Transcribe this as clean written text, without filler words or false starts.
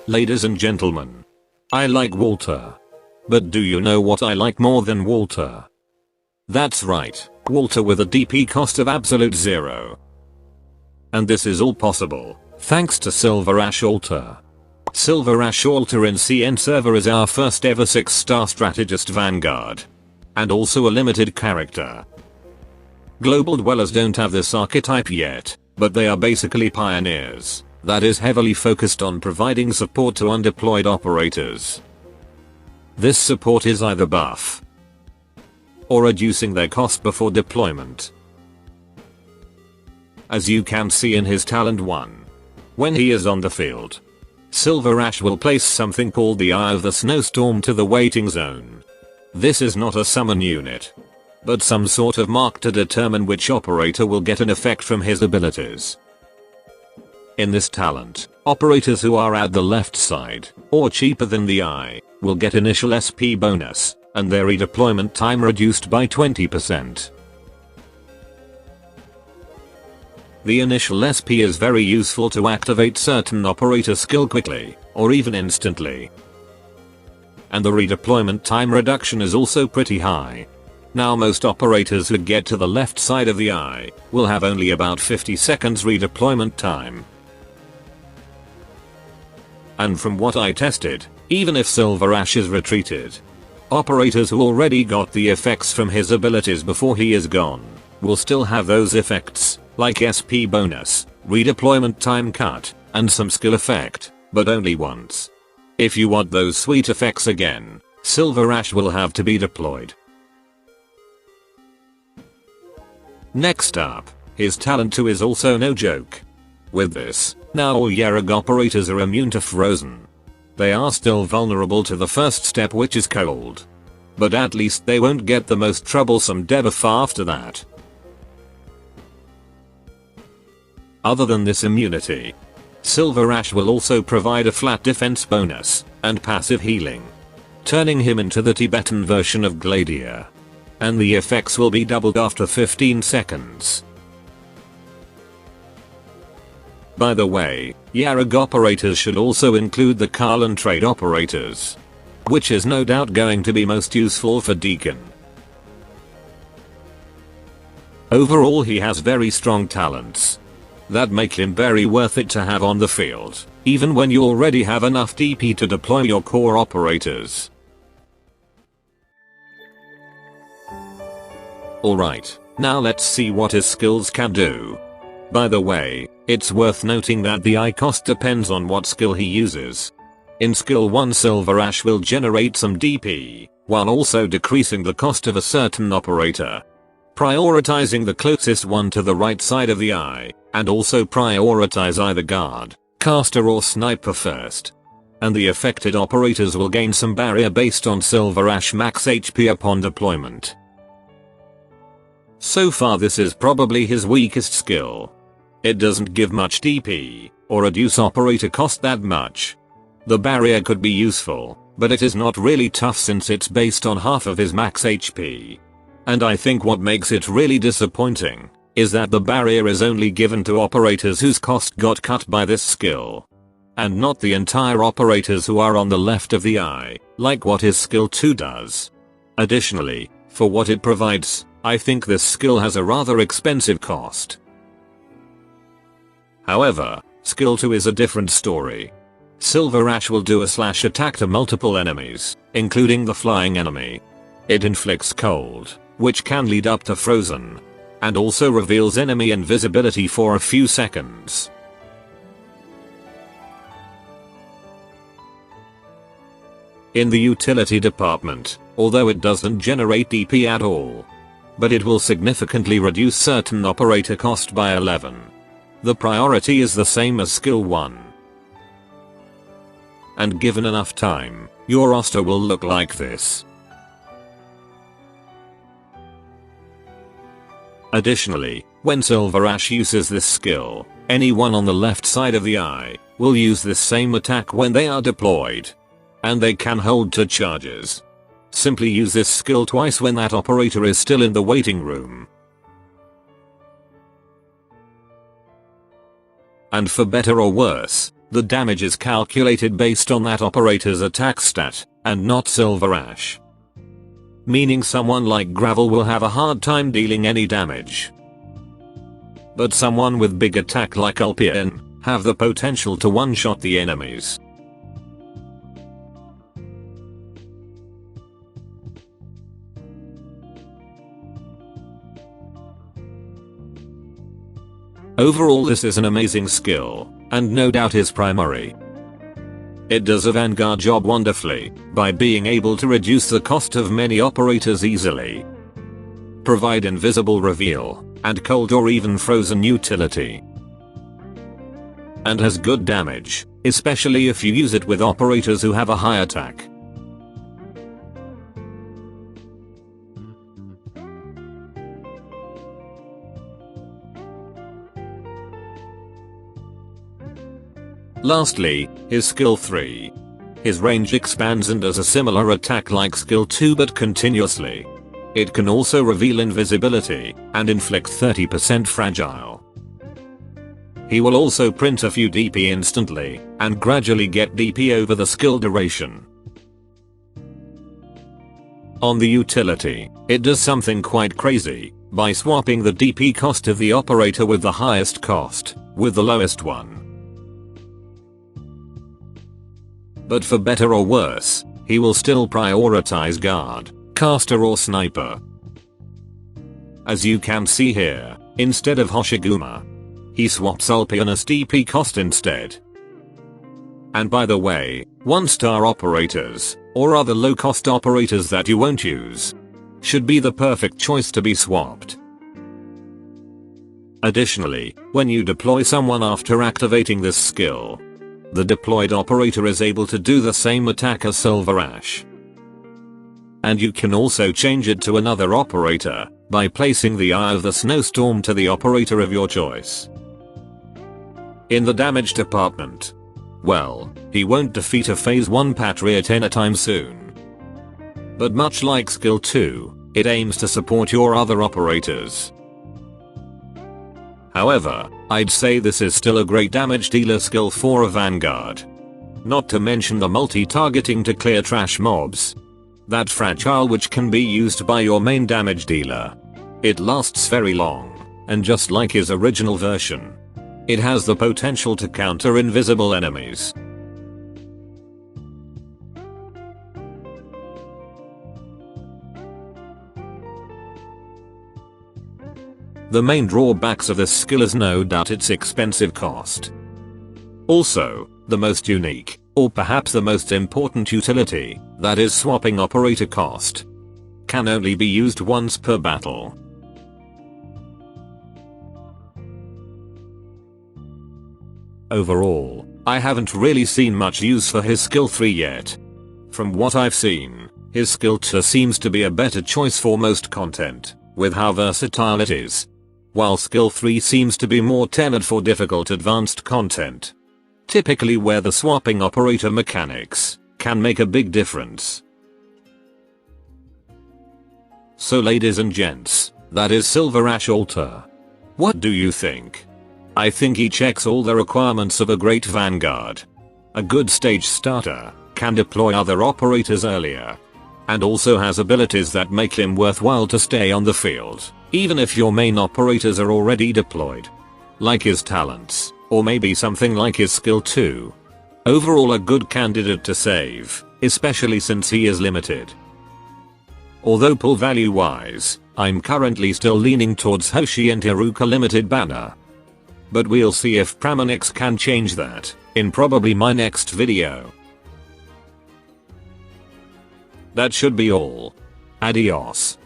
Ladies and gentlemen, I like Walter. But do you know what I like more than Walter? That's right, Walter with a DP cost of absolute 0. And this is all possible thanks to SilverAsh Alter. SilverAsh Alter in CN server is our first ever 6-star strategist vanguard. And also a limited character. Global dwellers don't have this archetype yet, but they are basically pioneers that is heavily focused on providing support to undeployed operators. This support is either buff or reducing their cost before deployment. As you can see in his talent 1. When he is on the field, SilverAsh will place something called the Eye of the Snowstorm to the waiting zone. This is not a summon unit, but some sort of mark to determine which operator will get an effect from his abilities. In this talent, operators who are at the left side, or cheaper than the Eye, will get initial SP bonus, and their redeployment time reduced by 20%. The initial SP is very useful to activate certain operator skill quickly, or even instantly. And the redeployment time reduction is also pretty high. Now most operators who get to the left side of the Eye will have only about 50 seconds redeployment time. And from what I tested, even if SilverAsh is retreated, operators who already got the effects from his abilities before he is gone will still have those effects, like SP bonus, redeployment time cut, and some skill effect, but only once. If you want those sweet effects again, SilverAsh will have to be deployed. Next up, his talent 2 is also no joke. With this, now all Yerag operators are immune to frozen. They are still vulnerable to the first step, which is cold. But at least they won't get the most troublesome debuff after that. Other than this immunity, SilverAsh will also provide a flat defense bonus and passive healing, turning him into the Tibetan version of Gladiator. And the effects will be doubled after 15 seconds. By the way, Yerag operators should also include the Karlan trade operators, which is no doubt going to be most useful for Deacon. Overall, he has very strong talents that make him very worth it to have on the field, even when you already have enough DP to deploy your core operators. Alright, now let's see what his skills can do. By the way, it's worth noting that the Eye cost depends on what skill he uses. In skill 1, SilverAsh will generate some DP, while also decreasing the cost of a certain operator, prioritizing the closest one to the right side of the Eye, and also prioritize either guard, caster or sniper first. And the affected operators will gain some barrier based on SilverAsh max HP upon deployment. So far this is probably his weakest skill. It doesn't give much DP, or reduce operator cost that much. The barrier could be useful, but it is not really tough since it's based on half of his max HP. And I think what makes it really disappointing is that the barrier is only given to operators whose cost got cut by this skill, and not the entire operators who are on the left of the Eye, like what his skill 2 does. Additionally, for what it provides, I think this skill has a rather expensive cost. However, skill 2 is a different story. SilverAsh will do a slash attack to multiple enemies, including the flying enemy. It inflicts cold, which can lead up to frozen, and also reveals enemy invisibility for a few seconds. In the utility department, although it doesn't generate DP at all, but it will significantly reduce certain operator cost by 11. The priority is the same as skill 1. And given enough time, your roster will look like this. Additionally, when SilverAsh uses this skill, anyone on the left side of the Eye will use this same attack when they are deployed. And they can hold 2 charges. Simply use this skill twice when that operator is still in the waiting room. And for better or worse, The damage is calculated based on that operator's attack stat, and not SilverAsh. Meaning someone like Gravel will have a hard time dealing any damage. But someone with big attack like Ulpian have the potential to one-shot the enemies. Overall, this is an amazing skill, and no doubt is primary. It does a vanguard job wonderfully, by being able to reduce the cost of many operators easily, provide invisible reveal, and cold or even frozen utility, and has good damage, especially if you use it with operators who have a high attack. Lastly, his skill 3. His range expands and does a similar attack like skill 2 but continuously. It can also reveal invisibility, and inflict 30% fragile. He will also print a few DP instantly, and gradually get DP over the skill duration. On the utility, it does something quite crazy, by swapping the DP cost of the operator with the highest cost, with the lowest one. But for better or worse, he will still prioritize guard, caster or sniper. As you can see here, instead of Hoshiguma, he swaps Ulpianus DP cost instead. And by the way, 1-star operators, or other low-cost operators that you won't use, should be the perfect choice to be swapped. Additionally, when you deploy someone after activating this skill, the deployed operator is able to do the same attack as SilverAsh. And you can also change it to another operator, by placing the Eye of the Snowstorm to the operator of your choice. In the damage department, well, he won't defeat a phase 1 Patriot anytime soon. But much like skill 2, it aims to support your other operators. However, I'd say this is still a great damage dealer skill for a vanguard. Not to mention the multi-targeting to clear trash mobs. That fragile which can be used by your main damage dealer. It lasts very long, and just like his original version, it has the potential to counter invisible enemies. The main drawbacks of this skill is no doubt its expensive cost. Also, the most unique, or perhaps the most important utility, that is swapping operator cost, can only be used once per battle. Overall, I haven't really seen much use for his skill 3 yet. From what I've seen, his skill 2 seems to be a better choice for most content, with how versatile it is. While skill 3 seems to be more tailored for difficult advanced content. Typically where the swapping operator mechanics can make a big difference. So ladies and gents, that is SilverAsh Alter. What do you think? I think he checks all the requirements of a great vanguard. A good stage starter, can deploy other operators earlier, and also has abilities that make him worthwhile to stay on the field, even if your main operators are already deployed. Like his talents, or maybe something like his skill 2. Overall a good candidate to save, especially since he is limited. Although pull value wise, I'm currently still leaning towards Hoshi and Hiruka limited banner. But we'll see if Pramonix can change that, in probably my next video. That should be all. Adios.